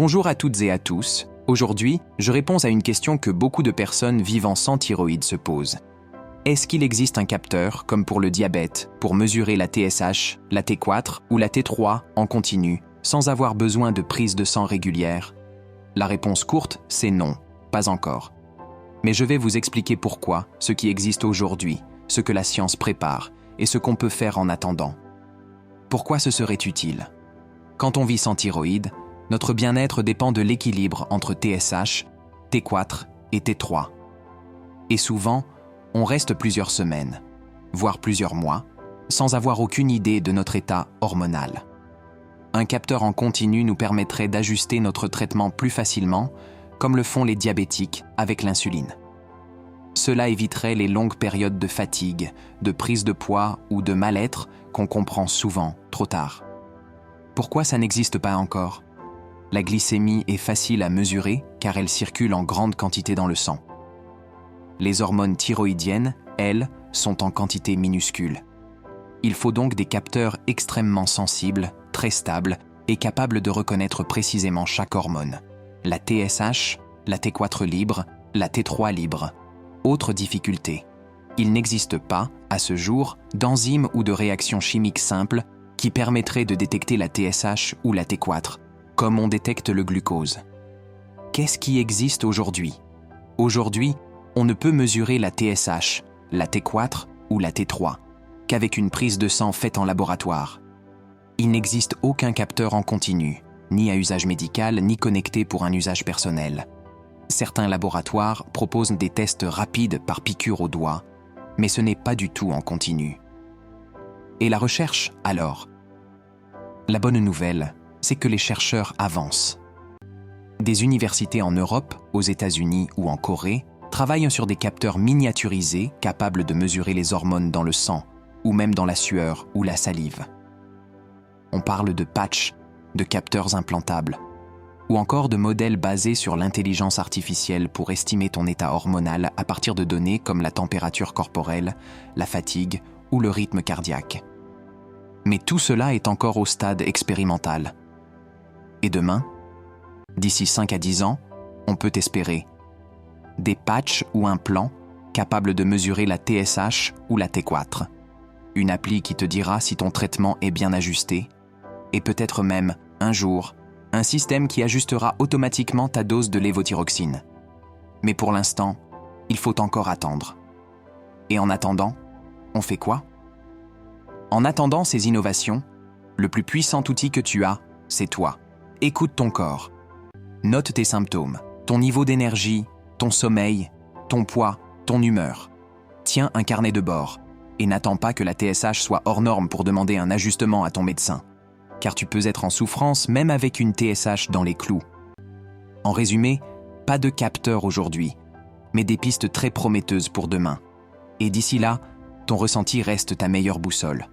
Bonjour à toutes et à tous. Aujourd'hui, je réponds à une question que beaucoup de personnes vivant sans thyroïde se posent. Est-ce qu'il existe un capteur, comme pour le diabète, pour mesurer la TSH, la T4 ou la T3 en continu, sans avoir besoin de prise de sang régulière? La réponse courte, c'est non, pas encore. Mais je vais vous expliquer pourquoi, ce qui existe aujourd'hui, ce que la science prépare et ce qu'on peut faire en attendant. Pourquoi ce serait utile? Quand on vit sans thyroïde, notre bien-être dépend de l'équilibre entre TSH, T4 et T3. Et souvent, on reste plusieurs semaines, voire plusieurs mois, sans avoir aucune idée de notre état hormonal. Un capteur en continu nous permettrait d'ajuster notre traitement plus facilement, comme le font les diabétiques avec l'insuline. Cela éviterait les longues périodes de fatigue, de prise de poids ou de mal-être qu'on comprend souvent trop tard. Pourquoi ça n'existe pas encore? La glycémie est facile à mesurer car elle circule en grande quantité dans le sang. Les hormones thyroïdiennes, elles, sont en quantité minuscule. Il faut donc des capteurs extrêmement sensibles, très stables et capables de reconnaître précisément chaque hormone. La TSH, la T4 libre, la T3 libre. Autre difficulté, il n'existe pas, à ce jour, d'enzymes ou de réactions chimiques simples qui permettraient de détecter la TSH ou la T4, comme on détecte le glucose. Qu'est-ce qui existe aujourd'hui? Aujourd'hui, on ne peut mesurer la TSH, la T4 ou la T3 qu'avec une prise de sang faite en laboratoire. Il n'existe aucun capteur en continu, ni à usage médical, ni connecté pour un usage personnel. Certains laboratoires proposent des tests rapides par piqûre au doigt, mais ce n'est pas du tout en continu. Et la recherche, alors? La bonne nouvelle, c'est que les chercheurs avancent. Des universités en Europe, aux États-Unis ou en Corée travaillent sur des capteurs miniaturisés capables de mesurer les hormones dans le sang, ou même dans la sueur ou la salive. On parle de patchs, de capteurs implantables, ou encore de modèles basés sur l'intelligence artificielle pour estimer ton état hormonal à partir de données comme la température corporelle, la fatigue ou le rythme cardiaque. Mais tout cela est encore au stade expérimental. Et demain, d'ici 5 à 10 ans, on peut espérer des patchs ou implants capables de mesurer la TSH ou la T4, une appli qui te dira si ton traitement est bien ajusté, et peut-être même, un jour, un système qui ajustera automatiquement ta dose de lévothyroxine. Mais pour l'instant, il faut encore attendre. Et en attendant, on fait quoi? En attendant ces innovations, le plus puissant outil que tu as, c'est toi. Écoute ton corps. Note tes symptômes, ton niveau d'énergie, ton sommeil, ton poids, ton humeur. Tiens un carnet de bord et n'attends pas que la TSH soit hors norme pour demander un ajustement à ton médecin, car tu peux être en souffrance même avec une TSH dans les clous. En résumé, pas de capteur aujourd'hui, mais des pistes très prometteuses pour demain. Et d'ici là, ton ressenti reste ta meilleure boussole.